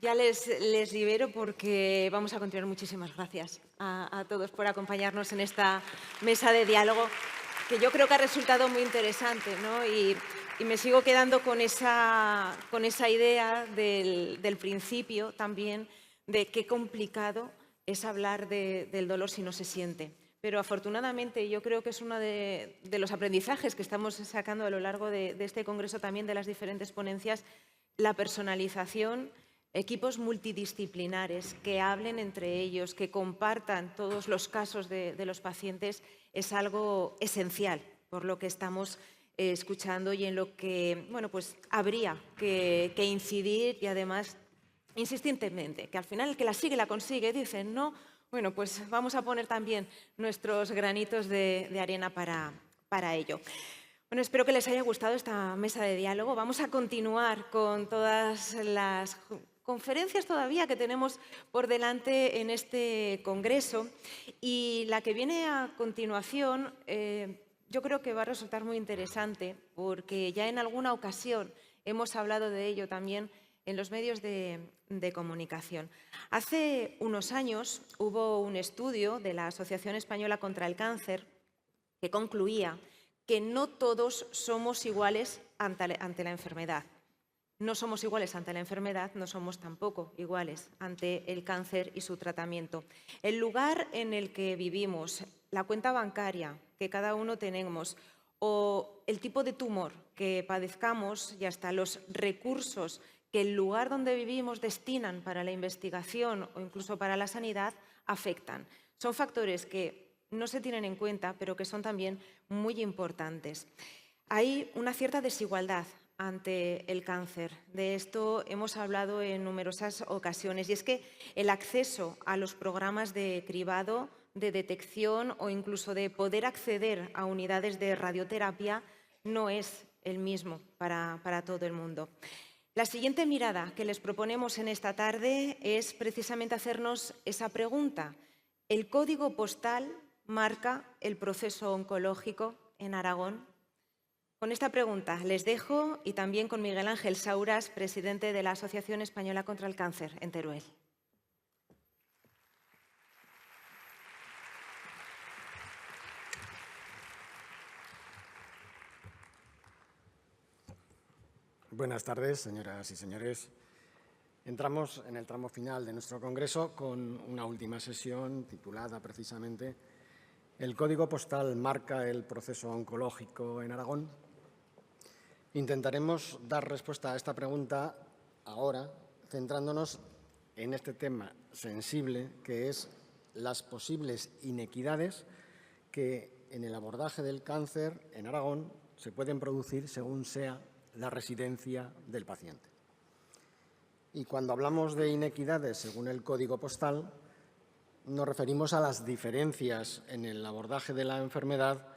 Ya les libero porque vamos a continuar. Muchísimas gracias a todos por acompañarnos en esta mesa de diálogo, que yo creo que ha resultado muy interesante, ¿no? Y me sigo quedando con esa idea del principio también, de qué complicado es hablar del dolor si no se siente. Pero afortunadamente yo creo que es uno de los aprendizajes que estamos sacando a lo largo de este congreso, también de las diferentes ponencias, la personalización, equipos multidisciplinares que hablen entre ellos, que compartan todos los casos de los pacientes, es algo esencial por lo que estamos escuchando y en lo que pues habría que incidir y además insistentemente, que al final el que la sigue la consigue, dicen, ¿no? Bueno, pues vamos a poner también nuestros granitos de arena para ello. Bueno, espero que les haya gustado esta mesa de diálogo. Vamos a continuar con todas las conferencias todavía que tenemos por delante en este congreso y la que viene a continuación yo creo que va a resultar muy interesante porque ya en alguna ocasión hemos hablado de ello también en los medios de comunicación. Hace unos años hubo un estudio de la Asociación Española contra el Cáncer que concluía que no todos somos iguales ante la enfermedad. No somos iguales ante la enfermedad, no somos tampoco iguales ante el cáncer y su tratamiento. El lugar en el que vivimos, la cuenta bancaria que cada uno tenemos o el tipo de tumor que padezcamos y hasta los recursos que el lugar donde vivimos destinan para la investigación o incluso para la sanidad afectan. Son factores que no se tienen en cuenta, pero que son también muy importantes. Hay una cierta desigualdad ante el cáncer. De esto hemos hablado en numerosas ocasiones y es que el acceso a los programas de cribado, de detección o incluso de poder acceder a unidades de radioterapia no es el mismo para todo el mundo. La siguiente mirada que les proponemos en esta tarde es precisamente hacernos esa pregunta. ¿El código postal marca el proceso oncológico en Aragón? Con esta pregunta les dejo y también con Miguel Ángel Sauras, presidente de la Asociación Española contra el Cáncer en Teruel. Buenas tardes, señoras y señores. Entramos en el tramo final de nuestro congreso con una última sesión titulada precisamente ¿El código postal marca el proceso oncológico en Aragón? Intentaremos dar respuesta a esta pregunta ahora, centrándonos en este tema sensible que es las posibles inequidades que en el abordaje del cáncer en Aragón se pueden producir según sea la residencia del paciente. Y cuando hablamos de inequidades según el código postal, nos referimos a las diferencias en el abordaje de la enfermedad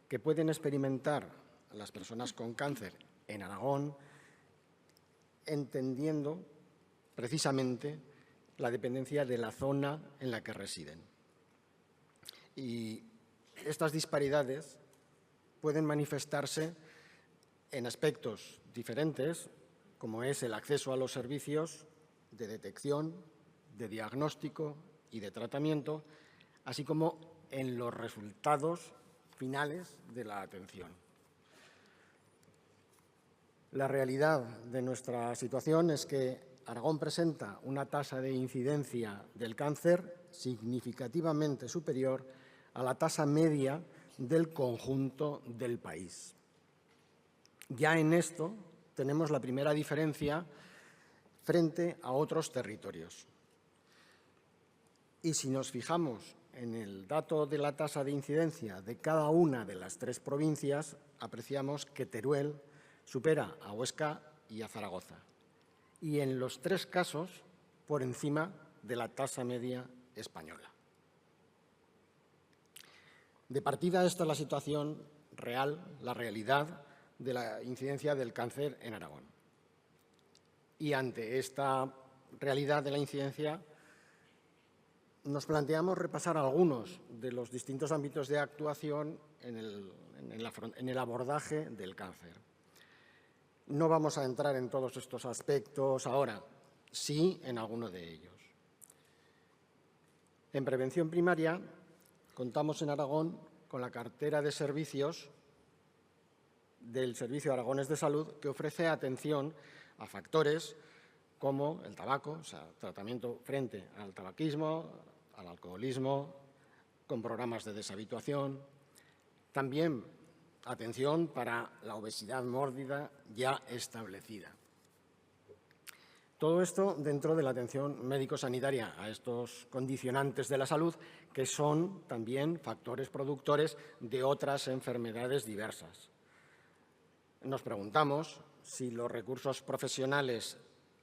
que pueden experimentar las personas con cáncer en Aragón, entendiendo precisamente la dependencia de la zona en la que residen. Y estas disparidades pueden manifestarse en aspectos diferentes, como es el acceso a los servicios de detección, de diagnóstico y de tratamiento, así como en los resultados finales de la atención. La realidad de nuestra situación es que Aragón presenta una tasa de incidencia del cáncer significativamente superior a la tasa media del conjunto del país. Ya en esto tenemos la primera diferencia frente a otros territorios. Y si nos fijamos en el dato de la tasa de incidencia de cada una de las tres provincias, apreciamos que Teruel supera a Huesca y a Zaragoza. Y en los tres casos, por encima de la tasa media española. De partida, esta es la situación real, la realidad de la incidencia del cáncer en Aragón. Y ante esta realidad de la incidencia, nos planteamos repasar algunos de los distintos ámbitos de actuación en el abordaje del cáncer. No vamos a entrar en todos estos aspectos ahora, sí en alguno de ellos. En prevención primaria contamos en Aragón con la cartera de servicios del Servicio Aragonés de Salud, que ofrece atención a factores como el tabaco, o sea, tratamiento frente al tabaquismo, al alcoholismo, con programas de deshabituación. También atención para la obesidad mórbida ya establecida. Todo esto dentro de la atención médico-sanitaria a estos condicionantes de la salud, que son también factores productores de otras enfermedades diversas. Nos preguntamos si los recursos profesionales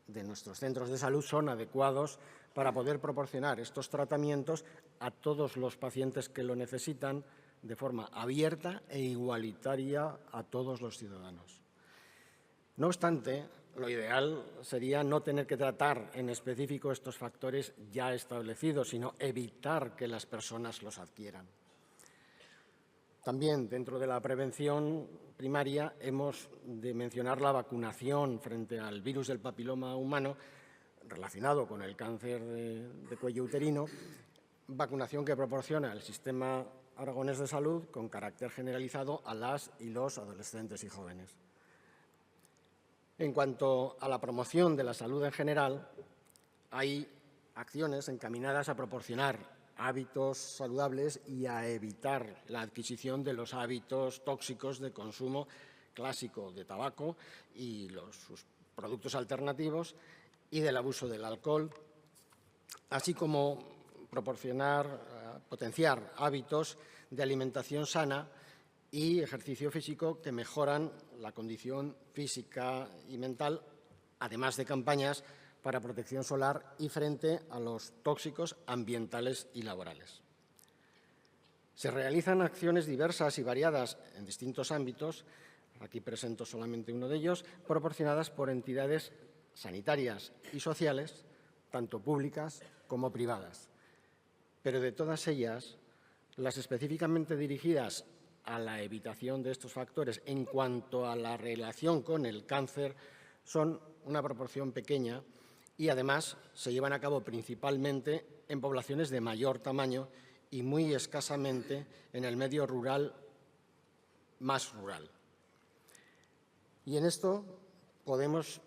de nuestros centros de salud son adecuados para poder proporcionar estos tratamientos a todos los pacientes que lo necesitan de forma abierta e igualitaria a todos los ciudadanos. No obstante, lo ideal sería no tener que tratar en específico estos factores ya establecidos, sino evitar que las personas los adquieran. También dentro de la prevención primaria hemos de mencionar la vacunación frente al virus del papiloma humano relacionado con el cáncer de cuello uterino, vacunación que proporciona el Sistema Aragonés de Salud con carácter generalizado a las y los adolescentes y jóvenes. En cuanto a la promoción de la salud en general, hay acciones encaminadas a proporcionar hábitos saludables y a evitar la adquisición de los hábitos tóxicos de consumo clásico de tabaco y sus productos alternativos y del abuso del alcohol, así como potenciar hábitos de alimentación sana y ejercicio físico que mejoran la condición física y mental, además de campañas para protección solar y frente a los tóxicos ambientales y laborales. Se realizan acciones diversas y variadas en distintos ámbitos, aquí presento solamente uno de ellos, proporcionadas por entidades sanitarias y sociales, tanto públicas como privadas. Pero de todas ellas, las específicamente dirigidas a la evitación de estos factores en cuanto a la relación con el cáncer son una proporción pequeña y además se llevan a cabo principalmente en poblaciones de mayor tamaño y muy escasamente en el medio rural más rural. Y en esto podemos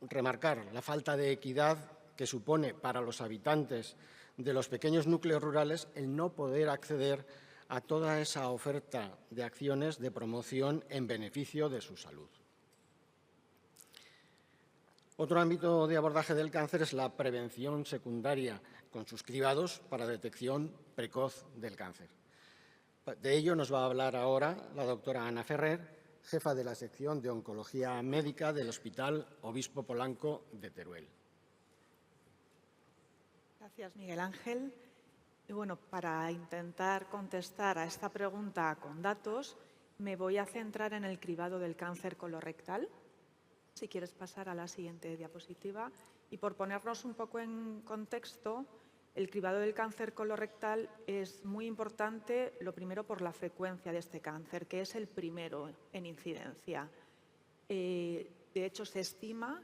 remarcar la falta de equidad que supone para los habitantes de los pequeños núcleos rurales el no poder acceder a toda esa oferta de acciones de promoción en beneficio de su salud. Otro ámbito de abordaje del cáncer es la prevención secundaria con sus cribados para detección precoz del cáncer. De ello nos va a hablar ahora la doctora Ana Ferrer, jefa de la sección de Oncología Médica del Hospital Obispo Polanco de Teruel. Gracias, Miguel Ángel. Y bueno, para intentar contestar a esta pregunta con datos, me voy a centrar en el cribado del cáncer colorectal. Si quieres pasar a la siguiente diapositiva. Y por ponernos un poco en contexto, el cribado del cáncer colorectal es muy importante, lo primero por la frecuencia de este cáncer, que es el primero en incidencia. De hecho, se estima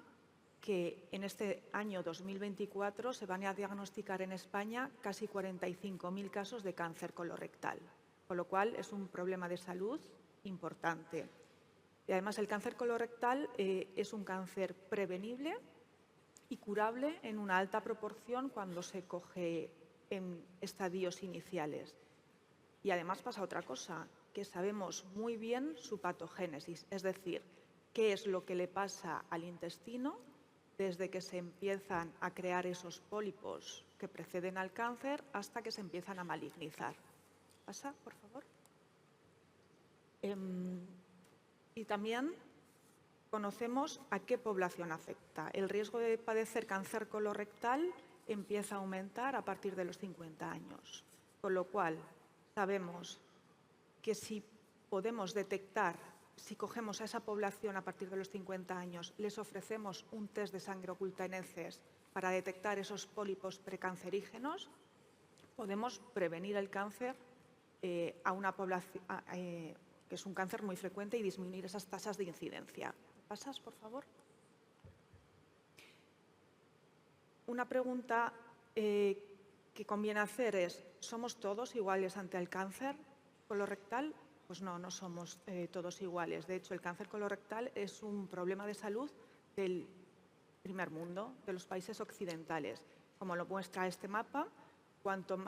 que en este año 2024 se van a diagnosticar en España casi 45.000 casos de cáncer colorectal, con lo cual es un problema de salud importante. Y además el cáncer colorectal es un cáncer prevenible y curable en una alta proporción cuando se coge en estadios iniciales. Y además pasa otra cosa, que sabemos muy bien su patogénesis, es decir, qué es lo que le pasa al intestino desde que se empiezan a crear esos pólipos que preceden al cáncer hasta que se empiezan a malignizar. Pasa, por favor. Y también conocemos a qué población afecta. El riesgo de padecer cáncer colorectal empieza a aumentar a partir de los 50 años, con lo cual sabemos que si podemos detectar, si cogemos a esa población a partir de los 50 años, les ofrecemos un test de sangre oculta en heces para detectar esos pólipos precancerígenos, podemos prevenir el cáncer a una población que es un cáncer muy frecuente y disminuir esas tasas de incidencia. ¿Pasas, por favor? una pregunta que conviene hacer es, ¿somos todos iguales ante el cáncer colorectal? Pues no, no somos todos iguales. De hecho, el cáncer colorectal es un problema de salud del primer mundo, de los países occidentales. Como lo muestra este mapa, cuanto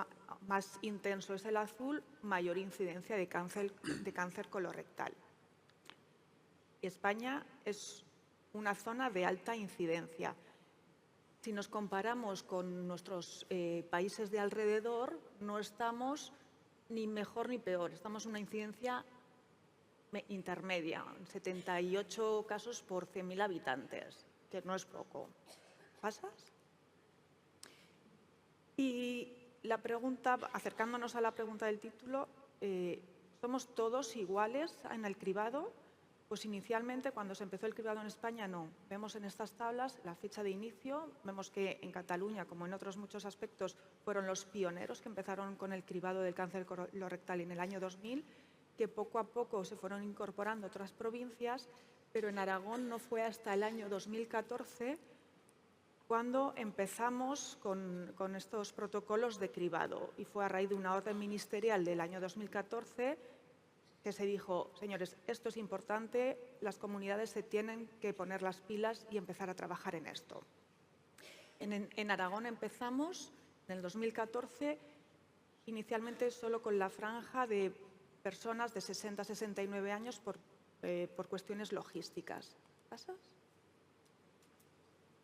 más intenso es el azul, mayor incidencia de cáncer colorectal. España es una zona de alta incidencia. Si nos comparamos con nuestros países de alrededor, no estamos ni mejor ni peor, estamos en una incidencia intermedia, 78 casos por 100.000 habitantes, que no es poco. ¿Pasas? Y la pregunta, acercándonos a la pregunta del título, ¿somos todos iguales en el cribado? Pues inicialmente, cuando se empezó el cribado en España, no. Vemos en estas tablas la fecha de inicio, vemos que en Cataluña, como en otros muchos aspectos, fueron los pioneros que empezaron con el cribado del cáncer colorectal en el año 2000, que poco a poco se fueron incorporando otras provincias, pero en Aragón no fue hasta el año 2014 cuando empezamos con estos protocolos de cribado, y fue a raíz de una orden ministerial del año 2014 que se dijo, señores, esto es importante, las comunidades se tienen que poner las pilas y empezar a trabajar en esto. En Aragón empezamos en el 2014 inicialmente solo con la franja de personas de 60 a 69 años por cuestiones logísticas. ¿Pasas?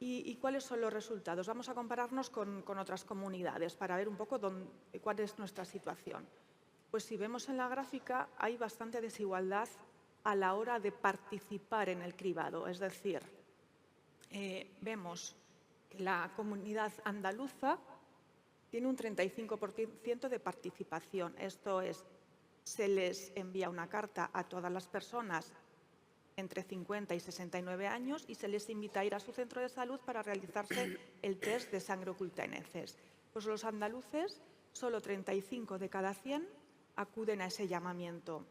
¿Y cuáles son los resultados? Vamos a compararnos con otras comunidades para ver un poco cuál es nuestra situación. Pues si vemos en la gráfica, hay bastante desigualdad a la hora de participar en el cribado. Es decir, vemos que la comunidad andaluza tiene un 35% de participación. Esto es, se les envía una carta a todas las personas entre 50 y 69 años y se les invita a ir a su centro de salud para realizarse el test de sangre oculta en heces. Pues los andaluces, solo 35 de cada 100 acuden a ese llamamiento.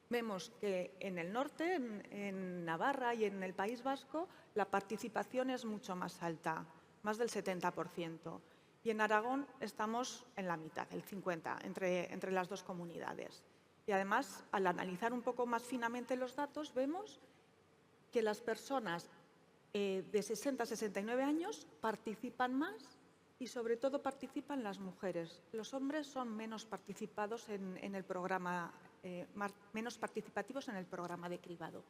Vemos que en el norte, en Navarra y en el País Vasco, la participación es mucho más alta, más del 70%. Y en Aragón estamos en la mitad, el 50%, entre las dos comunidades. Y además, al analizar un poco más finamente los datos, vemos que las personas de 60 a 69 años participan más y sobre todo participan las mujeres. Los hombres son menos participados en el programa, menos participativos en el programa de cribado.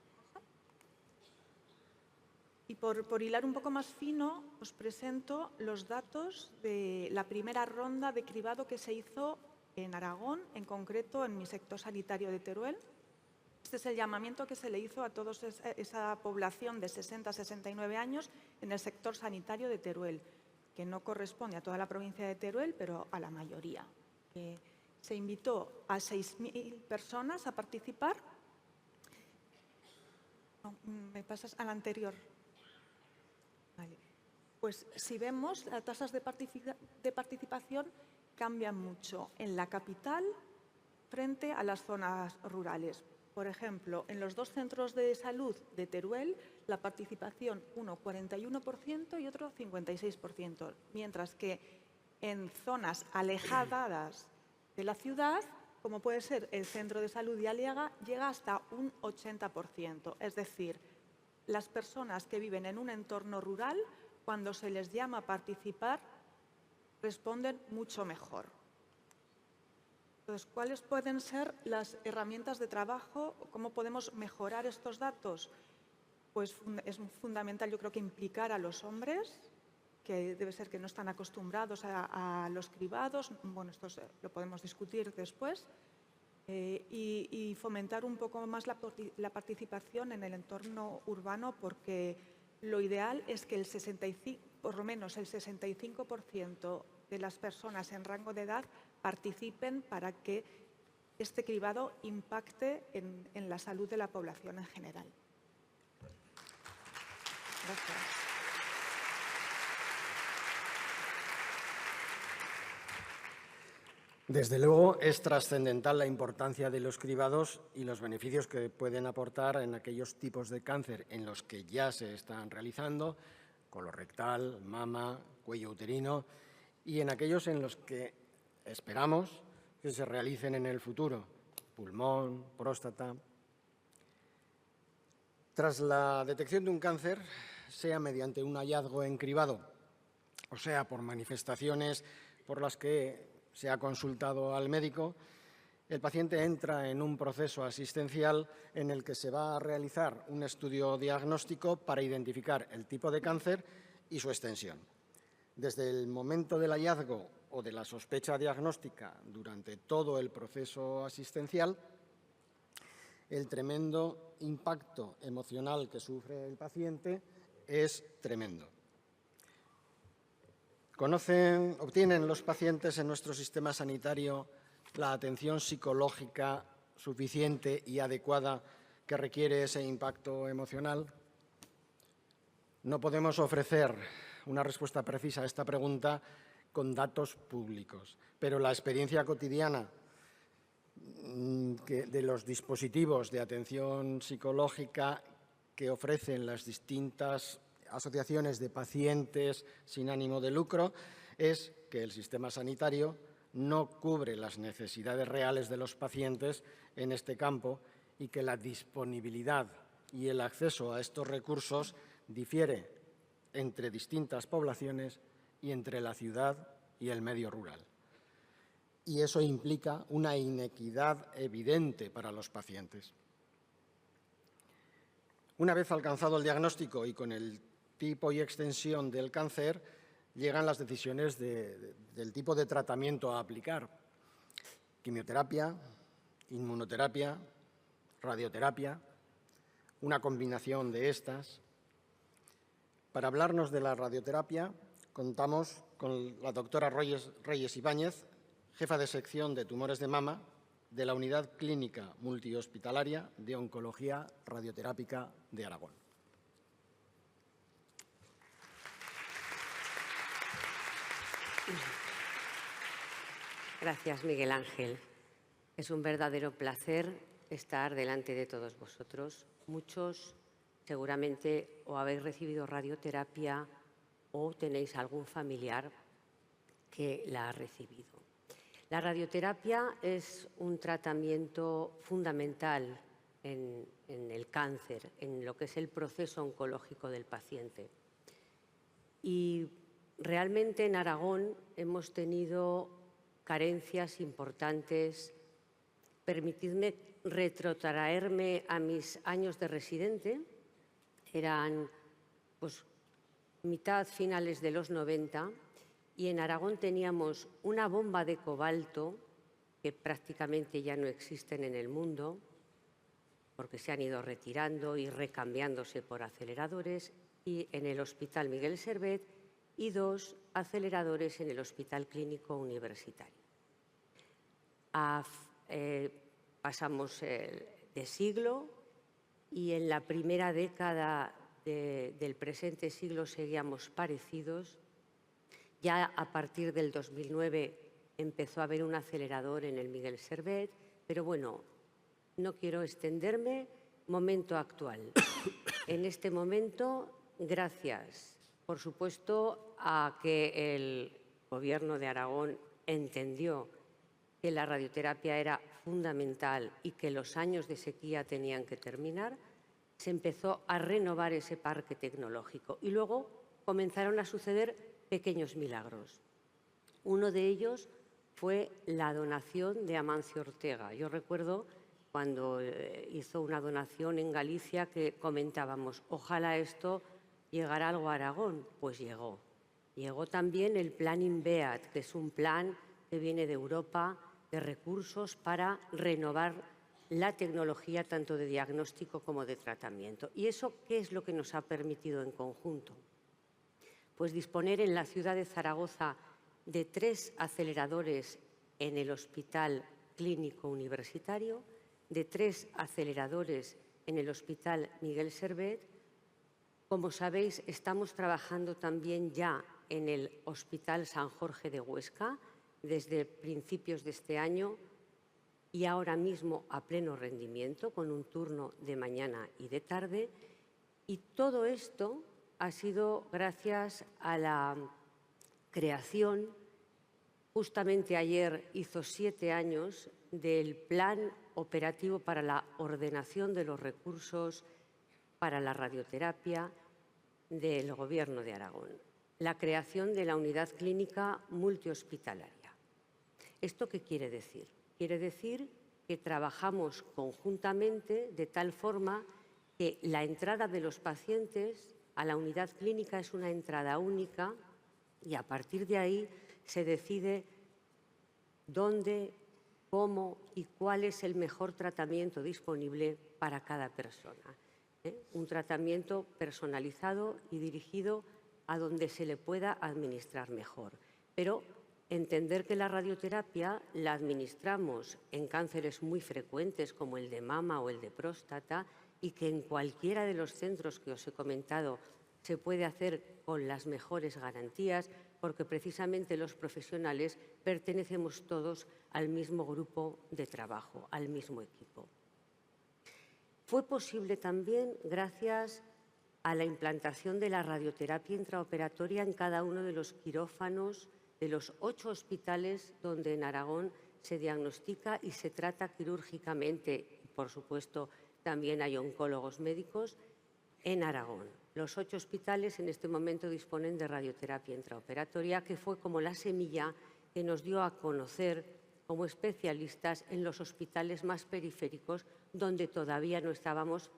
Y por hilar un poco más fino, os presento los datos de la primera ronda de cribado que se hizo en Aragón, en concreto en mi sector sanitario de Teruel. Este es el llamamiento que se le hizo a toda esa población de 60 a 69 años en el sector sanitario de Teruel, que no corresponde a toda la provincia de Teruel, pero a la mayoría. Se invitó a 6.000 personas a participar. No, ¿me pasas al anterior? Vale. Pues si vemos, las tasas de participación cambian mucho en la capital frente a las zonas rurales. Por ejemplo, en los dos centros de salud de Teruel, la participación, uno 41% y otro 56%, mientras que en zonas alejadas de la ciudad, como puede ser el centro de salud de Aliaga, llega hasta un 80%. Es decir, las personas que viven en un entorno rural, cuando se les llama a participar, responden mucho mejor. Entonces, ¿cuáles pueden ser las herramientas de trabajo? ¿Cómo podemos mejorar estos datos? Pues es fundamental, yo creo, que implicar a los hombres, que debe ser que no están acostumbrados a los cribados. Bueno, esto lo podemos discutir después. Y fomentar un poco más la participación en el entorno urbano, porque lo ideal es que por lo menos el 65% de las personas en rango de edad participen para que este cribado impacte en la salud de la población en general. Gracias. Desde luego, es trascendental la importancia de los cribados y los beneficios que pueden aportar en aquellos tipos de cáncer en los que ya se están realizando, colorectal, mama, cuello uterino y en aquellos en los que esperamos que se realicen en el futuro, pulmón, próstata. Tras la detección de un cáncer, sea mediante un hallazgo en cribado, o sea, por manifestaciones por las que se ha consultado al médico, el paciente entra en un proceso asistencial en el que se va a realizar un estudio diagnóstico para identificar el tipo de cáncer y su extensión. Desde el momento del hallazgo o de la sospecha diagnóstica durante todo el proceso asistencial, el tremendo impacto emocional que sufre el paciente es tremendo. ¿Obtienen los pacientes en nuestro sistema sanitario la atención psicológica suficiente y adecuada que requiere ese impacto emocional? No podemos ofrecer una respuesta precisa a esta pregunta con datos públicos, pero la experiencia cotidiana de los dispositivos de atención psicológica que ofrecen las distintas asociaciones de pacientes sin ánimo de lucro es que el sistema sanitario no cubre las necesidades reales de los pacientes en este campo y que la disponibilidad y el acceso a estos recursos difiere entre distintas poblaciones y entre la ciudad y el medio rural. Y eso implica una inequidad evidente para los pacientes. Una vez alcanzado el diagnóstico y con el tipo y extensión del cáncer, llegan las decisiones del tipo de tratamiento a aplicar. Quimioterapia, inmunoterapia, radioterapia, una combinación de estas. Para hablarnos de la radioterapia, contamos con la doctora Reyes Ibáñez, jefa de sección de tumores de mama de la Unidad Clínica Multihospitalaria de Oncología Radioterápica de Aragón. Gracias, Miguel Ángel. Es un verdadero placer estar delante de todos vosotros. Muchos seguramente o habéis recibido radioterapia o tenéis algún familiar que la ha recibido. La radioterapia es un tratamiento fundamental en el cáncer, en lo que es el proceso oncológico del paciente. Y realmente en Aragón hemos tenido carencias importantes. Permitidme retrotraerme a mis años de residente. Eran mitad, finales de los 90, y en Aragón teníamos una bomba de cobalto que prácticamente ya no existen en el mundo porque se han ido retirando y recambiándose por aceleradores, y en el Hospital Miguel Servet, y 2 aceleradores en el Hospital Clínico Universitario. Pasamos de siglo y en la primera década del presente siglo seguíamos parecidos. Ya a partir del 2009 empezó a haber un acelerador en el Miguel Servet, pero bueno, no quiero extenderme. Momento actual. En este momento, gracias, por supuesto, a que el Gobierno de Aragón entendió que la radioterapia era fundamental y que los años de sequía tenían que terminar, se empezó a renovar ese parque tecnológico y luego comenzaron a suceder pequeños milagros. Uno de ellos fue la donación de Amancio Ortega. Yo recuerdo cuando hizo una donación en Galicia que comentábamos, ojalá esto llegara algo a Aragón. Pues llegó. Llegó también el plan INVEAT, que es un plan que viene de Europa de recursos para renovar la tecnología tanto de diagnóstico como de tratamiento. ¿Y eso qué es lo que nos ha permitido en conjunto? Pues disponer en la ciudad de Zaragoza de 3 aceleradores en el Hospital Clínico Universitario, de 3 aceleradores en el Hospital Miguel Servet. Como sabéis, estamos trabajando también ya en el Hospital San Jorge de Huesca desde principios de este año y ahora mismo a pleno rendimiento con un turno de mañana y de tarde. Y todo esto ha sido gracias a la creación, justamente ayer hizo 7 años, del Plan Operativo para la Ordenación de los Recursos para la Radioterapia del Gobierno de Aragón, la creación de la Unidad Clínica Multihospitalaria. ¿Esto qué quiere decir? Quiere decir que trabajamos conjuntamente de tal forma que la entrada de los pacientes a la unidad clínica es una entrada única y a partir de ahí se decide dónde, cómo y cuál es el mejor tratamiento disponible para cada persona. Un tratamiento personalizado y dirigido a donde se le pueda administrar mejor. Pero entender que la radioterapia la administramos en cánceres muy frecuentes como el de mama o el de próstata y que en cualquiera de los centros que os he comentado se puede hacer con las mejores garantías porque precisamente los profesionales pertenecemos todos al mismo grupo de trabajo, al mismo equipo. Fue posible también gracias a la implantación de la radioterapia intraoperatoria en cada uno de los quirófanos de los 8 hospitales donde en Aragón se diagnostica y se trata quirúrgicamente. Por supuesto, también hay oncólogos médicos en Aragón. Los 8 hospitales en este momento disponen de radioterapia intraoperatoria, que fue como la semilla que nos dio a conocer como especialistas en los hospitales más periféricos donde todavía no estábamos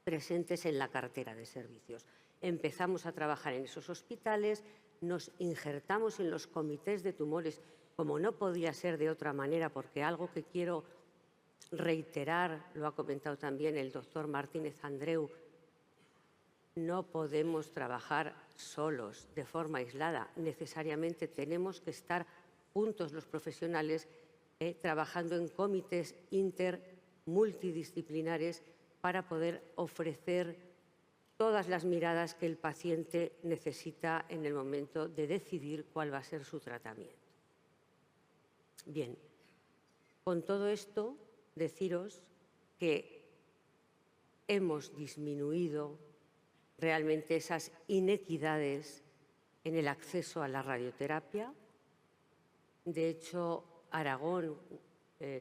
presentes en la cartera de servicios. Empezamos a trabajar en esos hospitales, nos injertamos en los comités de tumores, como no podía ser de otra manera, porque algo que quiero reiterar, lo ha comentado también el doctor Martínez Andreu, no podemos trabajar solos, de forma aislada. Necesariamente tenemos que estar juntos los profesionales trabajando en comités multidisciplinares para poder ofrecer todas las miradas que el paciente necesita en el momento de decidir cuál va a ser su tratamiento. Bien, con todo esto, deciros que hemos disminuido realmente esas inequidades en el acceso a la radioterapia. De hecho, Aragón,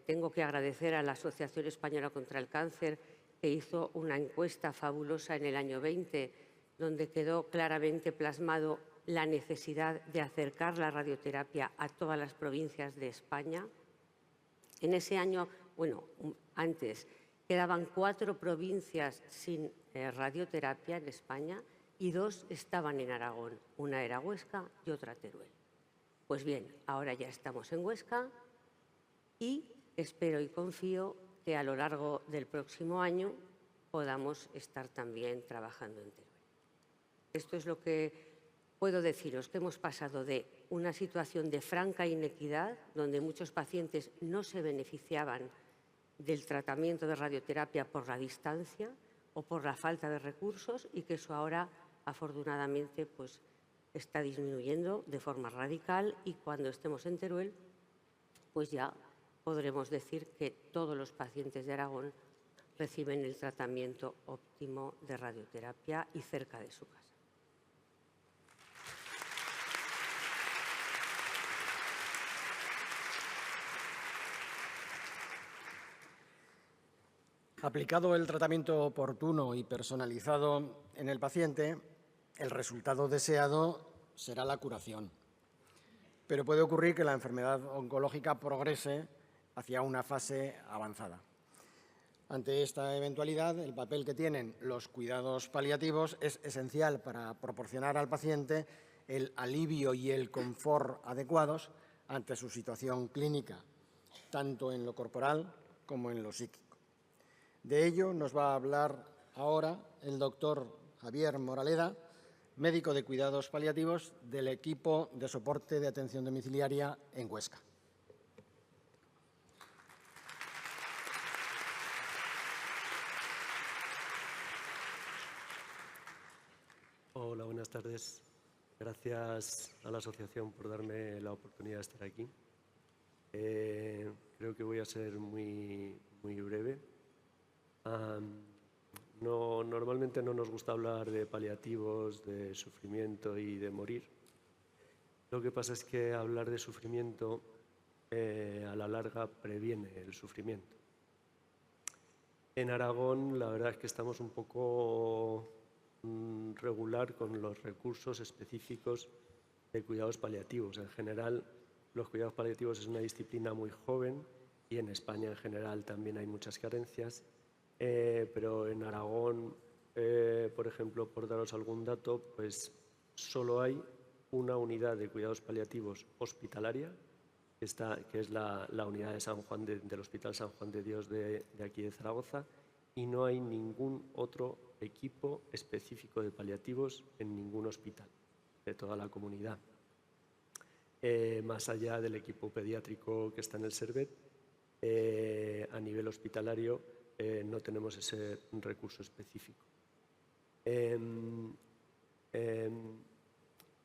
tengo que agradecer a la Asociación Española contra el Cáncer, que hizo una encuesta fabulosa en el año 20, donde quedó claramente plasmado la necesidad de acercar la radioterapia a todas las provincias de España. En ese año, bueno, antes, quedaban 4 provincias sin radioterapia en España y 2 estaban en Aragón. Una era Huesca y otra Teruel. Pues bien, ahora ya estamos en Huesca y espero y confío que a lo largo del próximo año podamos estar también trabajando en Teruel. Esto es lo que puedo deciros, que hemos pasado de una situación de franca inequidad, donde muchos pacientes no se beneficiaban del tratamiento de radioterapia por la distancia o por la falta de recursos, y que eso ahora, afortunadamente, pues, está disminuyendo de forma radical, y cuando estemos en Teruel, pues ya podremos decir que todos los pacientes de Aragón reciben el tratamiento óptimo de radioterapia y cerca de su casa. Aplicado el tratamiento oportuno y personalizado en el paciente, el resultado deseado será la curación. Pero puede ocurrir que la enfermedad oncológica progrese hacia una fase avanzada. Ante esta eventualidad, el papel que tienen los cuidados paliativos es esencial para proporcionar al paciente el alivio y el confort adecuados ante su situación clínica, tanto en lo corporal como en lo psíquico. De ello nos va a hablar ahora el doctor Javier Moraleda, médico de cuidados paliativos del equipo de soporte de atención domiciliaria en Huesca. Hola, buenas tardes. Gracias a la asociación por darme la oportunidad de estar aquí. Creo que voy a ser muy breve. Normalmente no nos gusta hablar de paliativos, de sufrimiento y de morir. Lo que pasa es que hablar de sufrimiento a la larga previene el sufrimiento. En Aragón la verdad es que estamos un poco regular con los recursos específicos de cuidados paliativos. En general, los cuidados paliativos es una disciplina muy joven y en España en general también hay muchas carencias, pero en Aragón, por ejemplo, por daros algún dato, pues solo hay una unidad de cuidados paliativos hospitalaria, que es la unidad de San Juan del Hospital San Juan de Dios de aquí de Zaragoza, y no hay ningún otro equipo específico de paliativos en ningún hospital de toda la comunidad. Más allá del equipo pediátrico que está en el Servet, a nivel hospitalario no tenemos ese recurso específico.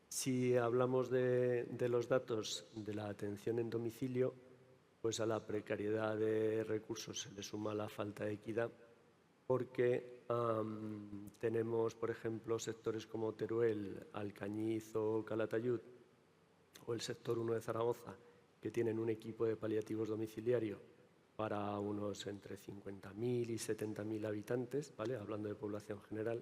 Si hablamos de los datos de la atención en domicilio, pues a la precariedad de recursos se le suma la falta de equidad, porque tenemos, por ejemplo, sectores como Teruel, Alcañiz o Calatayud, o el sector 1 de Zaragoza, que tienen un equipo de paliativos domiciliario para unos entre 50.000 y 70.000 habitantes, ¿vale? Hablando de población general.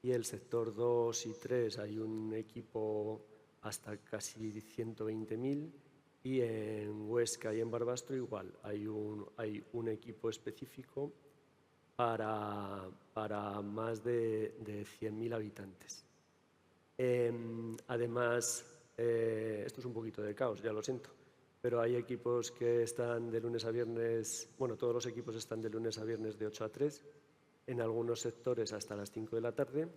Y el sector 2 y 3 hay un equipo hasta casi 120.000, y en Huesca y en Barbastro igual, hay un equipo específico para más de 100.000 habitantes. Además, esto es un poquito de caos, ya lo siento, pero hay equipos que están de lunes a viernes, bueno, todos los equipos están de lunes a viernes de 8 a 3, en algunos sectores hasta las 5 de la tarde,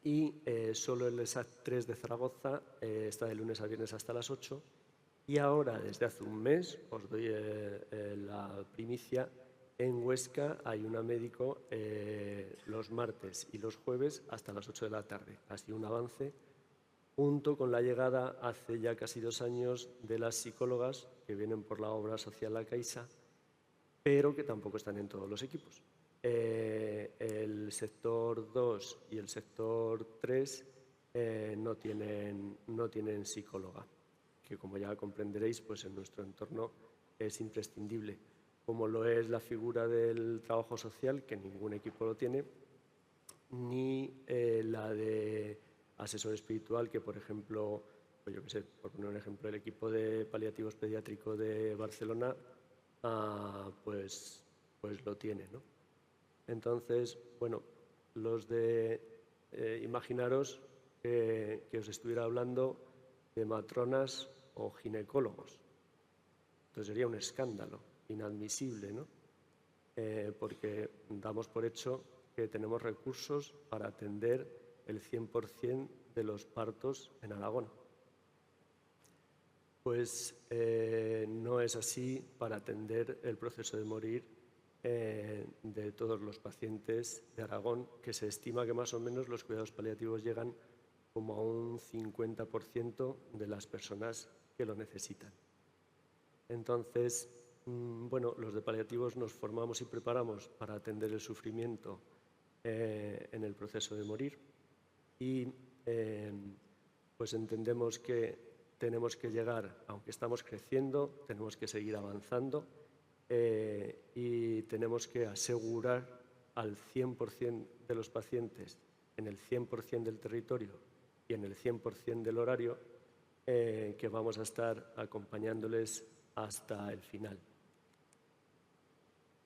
y solo el ESAC 3 de Zaragoza está de lunes a viernes hasta las 8, y ahora, desde hace un mes, os doy la primicia, en Huesca hay una médico los martes y los jueves hasta las 8 de la tarde. Ha sido un avance, junto con la llegada hace ya casi 2 años de las psicólogas que vienen por la obra social La Caixa, pero que tampoco están en todos los equipos. El sector 2 y el sector 3 no tienen psicóloga, que como ya comprenderéis, pues en nuestro entorno es imprescindible, como lo es la figura del trabajo social, que ningún equipo lo tiene, ni la de asesor espiritual, que por ejemplo, pues yo qué sé, por poner un ejemplo, el equipo de paliativos pediátrico de Barcelona, pues lo tiene, ¿no? Entonces, bueno, imaginaros que os estuviera hablando de matronas o ginecólogos. Entonces sería un escándalo, inadmisible, ¿no? Porque damos por hecho que tenemos recursos para atender el 100% de los partos en Aragón. Pues no es así para atender el proceso de morir de todos los pacientes de Aragón, que se estima que más o menos los cuidados paliativos llegan como a un 50% de las personas que lo necesitan. Entonces, bueno, los de paliativos nos formamos y preparamos para atender el sufrimiento en el proceso de morir, y pues entendemos que tenemos que llegar, aunque estamos creciendo, tenemos que seguir avanzando, y tenemos que asegurar al 100% de los pacientes en el 100% del territorio y en el 100% del horario que vamos a estar acompañándoles hasta el final.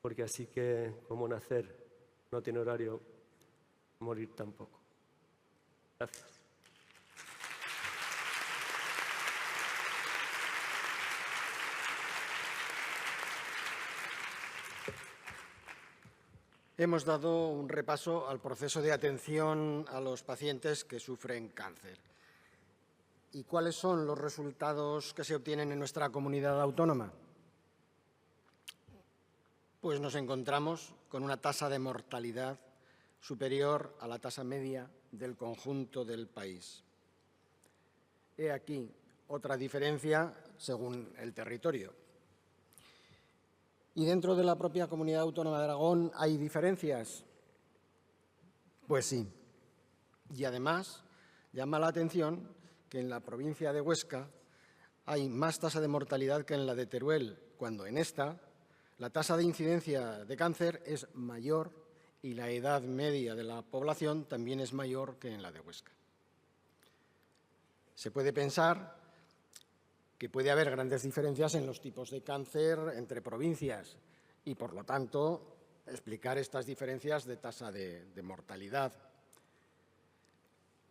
Porque así que como nacer no tiene horario, morir tampoco. Gracias. Hemos dado un repaso al proceso de atención a los pacientes que sufren cáncer. ¿Y cuáles son los resultados que se obtienen en nuestra comunidad autónoma? Pues nos encontramos con una tasa de mortalidad superior a la tasa media del conjunto del país. He aquí otra diferencia según el territorio. Y dentro de la propia Comunidad Autónoma de Aragón hay diferencias. Pues sí. Y además llama la atención que en la provincia de Huesca hay más tasa de mortalidad que en la de Teruel, cuando en esta la tasa de incidencia de cáncer es mayor y la edad media de la población también es mayor que en la de Huesca. Se puede pensar que puede haber grandes diferencias en los tipos de cáncer entre provincias y, por lo tanto, explicar estas diferencias de tasa de mortalidad.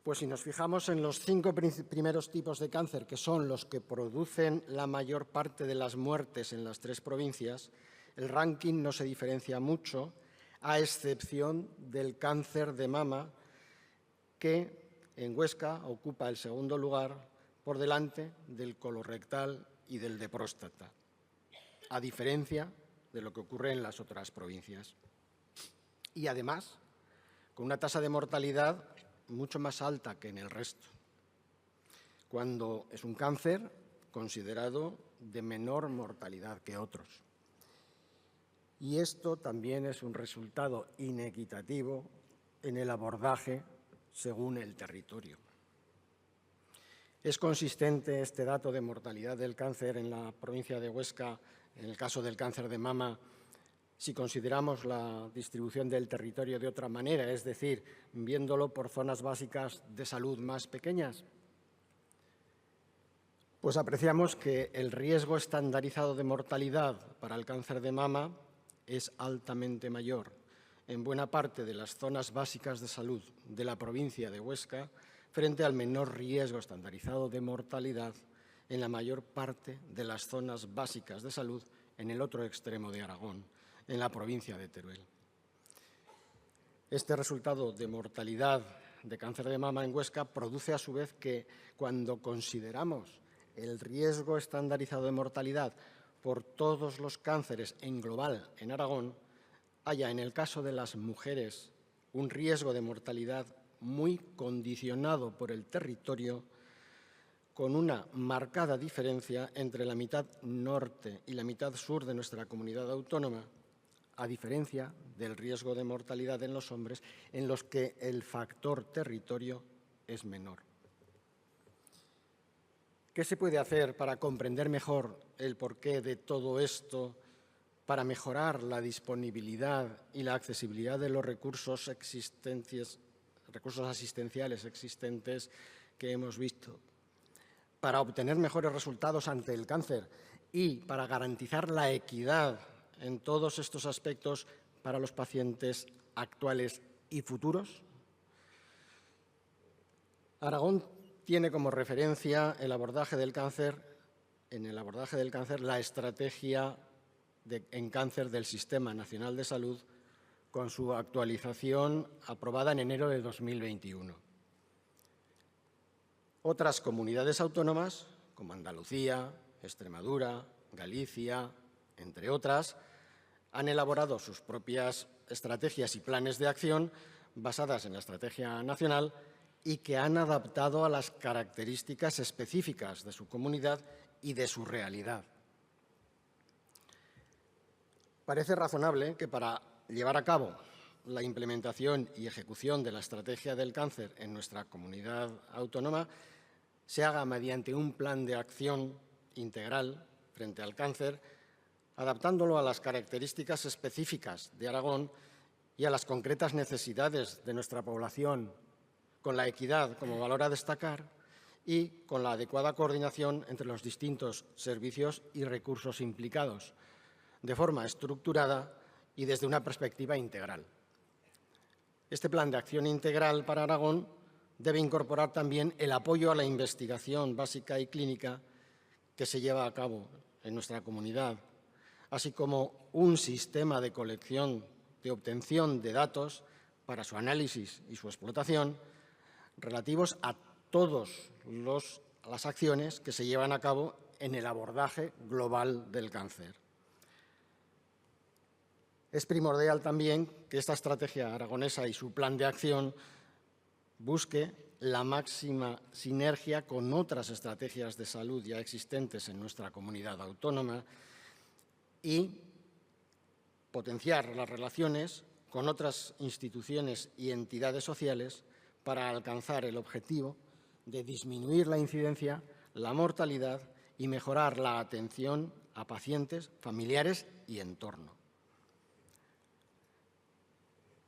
Pues si nos fijamos en los 5 primeros tipos de cáncer, que son los que producen la mayor parte de las muertes en las 3 provincias, el ranking no se diferencia mucho, a excepción del cáncer de mama, que en Huesca ocupa el segundo lugar por delante del colorectal y del de próstata, a diferencia de lo que ocurre en las otras provincias. Y además, con una tasa de mortalidad mucho más alta que en el resto, cuando es un cáncer considerado de menor mortalidad que otros. Y esto también es un resultado inequitativo en el abordaje según el territorio. ¿Es consistente este dato de mortalidad del cáncer en la provincia de Huesca, en el caso del cáncer de mama, si consideramos la distribución del territorio de otra manera, es decir, viéndolo por zonas básicas de salud más pequeñas? Pues apreciamos que el riesgo estandarizado de mortalidad para el cáncer de mama es altamente mayor en buena parte de las zonas básicas de salud de la provincia de Huesca frente al menor riesgo estandarizado de mortalidad en la mayor parte de las zonas básicas de salud en el otro extremo de Aragón, en la provincia de Teruel. Este resultado de mortalidad de cáncer de mama en Huesca produce a su vez que cuando consideramos el riesgo estandarizado de mortalidad por todos los cánceres en global en Aragón, haya en el caso de las mujeres un riesgo de mortalidad muy condicionado por el territorio, con una marcada diferencia entre la mitad norte y la mitad sur de nuestra comunidad autónoma, a diferencia del riesgo de mortalidad en los hombres, en los que el factor territorio es menor. ¿Qué se puede hacer para comprender mejor el porqué de todo esto, para mejorar la disponibilidad y la accesibilidad de los recursos asistenciales existentes que hemos visto, para obtener mejores resultados ante el cáncer y para garantizar la equidad en todos estos aspectos para los pacientes actuales y futuros? Aragón tiene como referencia en el abordaje del cáncer la estrategia en cáncer del Sistema Nacional de Salud, con su actualización aprobada en enero de 2021. Otras comunidades autónomas, como Andalucía, Extremadura, Galicia, entre otras, han elaborado sus propias estrategias y planes de acción basadas en la estrategia nacional y que han adaptado a las características específicas de su comunidad y de su realidad. Parece razonable que para llevar a cabo la implementación y ejecución de la estrategia del cáncer en nuestra comunidad autónoma se haga mediante un plan de acción integral frente al cáncer, adaptándolo a las características específicas de Aragón y a las concretas necesidades de nuestra población, con la equidad como valor a destacar y con la adecuada coordinación entre los distintos servicios y recursos implicados, de forma estructurada y desde una perspectiva integral. Este plan de acción integral para Aragón debe incorporar también el apoyo a la investigación básica y clínica que se lleva a cabo en nuestra comunidad, así como un sistema de colección, de obtención de datos para su análisis y su explotación relativos a todas las acciones que se llevan a cabo en el abordaje global del cáncer. Es primordial también que esta estrategia aragonesa y su plan de acción busque la máxima sinergia con otras estrategias de salud ya existentes en nuestra comunidad autónoma y potenciar las relaciones con otras instituciones y entidades sociales para alcanzar el objetivo de disminuir la incidencia, la mortalidad y mejorar la atención a pacientes, familiares y entorno.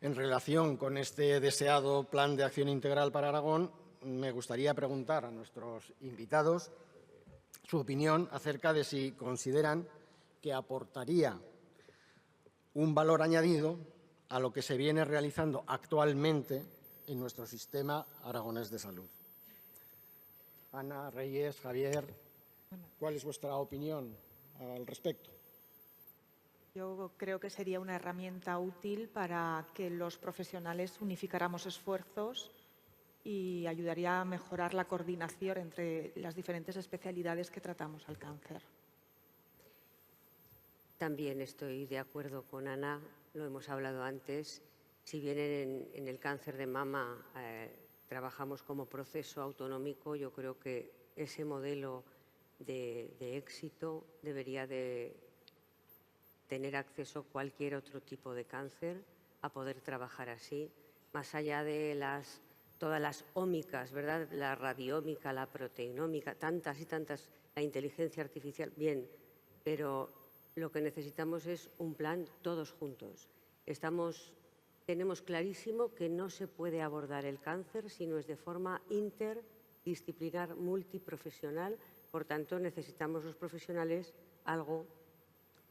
En relación con este deseado Plan de Acción Integral para Aragón, me gustaría preguntar a nuestros invitados su opinión acerca de si consideran que aportaría un valor añadido a lo que se viene realizando actualmente en nuestro sistema aragonés de salud. Ana, Reyes, Javier, ¿cuál es vuestra opinión al respecto? Yo creo que sería una herramienta útil para que los profesionales unificáramos esfuerzos y ayudaría a mejorar la coordinación entre las diferentes especialidades que tratamos al cáncer. También estoy de acuerdo con Ana, lo hemos hablado antes. Si bien en el cáncer de mama trabajamos como proceso autonómico, yo creo que ese modelo de éxito debería de tener acceso a cualquier otro tipo de cáncer, a poder trabajar así, más allá de todas las ómicas, ¿verdad? La radiómica, la proteinómica, tantas y tantas, la inteligencia artificial, bien, pero lo que necesitamos es un plan todos juntos. Tenemos clarísimo que no se puede abordar el cáncer si no es de forma interdisciplinar, multiprofesional. Por tanto, necesitamos los profesionales algo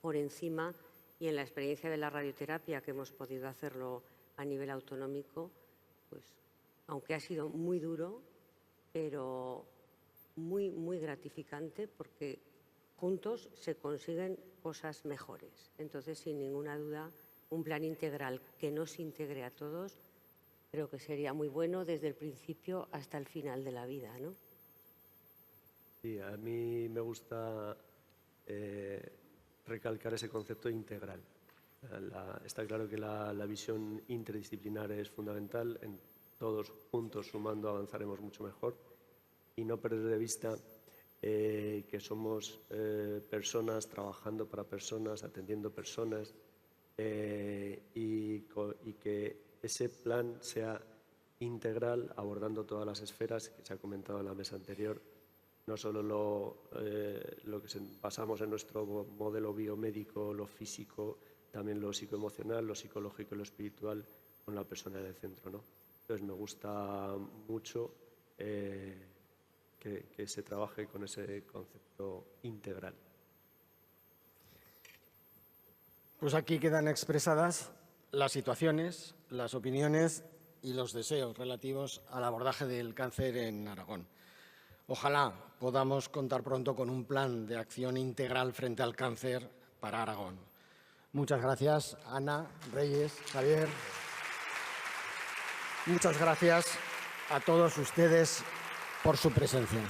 por encima, y en la experiencia de la radioterapia, que hemos podido hacerlo a nivel autonómico, pues aunque ha sido muy duro, pero muy, muy gratificante, porque juntos se consiguen cosas mejores. Entonces, sin ninguna duda, un plan integral que nos integre a todos creo que sería muy bueno desde el principio hasta el final de la vida, ¿no? Sí, a mí me gusta recalcar ese concepto integral. Está claro que la visión interdisciplinar es fundamental. Todos juntos, sumando, avanzaremos mucho mejor. Y no perder de vista que somos personas trabajando para personas, atendiendo personas, y que ese plan sea integral, abordando todas las esferas que se ha comentado en la mesa anterior, no solo lo que basamos en nuestro modelo biomédico, lo físico, también lo psicoemocional, lo psicológico y lo espiritual, con la persona en el centro, ¿no? Entonces me gusta mucho que se trabaje con ese concepto integral. Pues aquí quedan expresadas las situaciones, las opiniones y los deseos relativos al abordaje del cáncer en Aragón. Ojalá podamos contar pronto con un plan de acción integral frente al cáncer para Aragón. Muchas gracias, Ana, Reyes, Javier. Muchas gracias a todos ustedes por su presencia.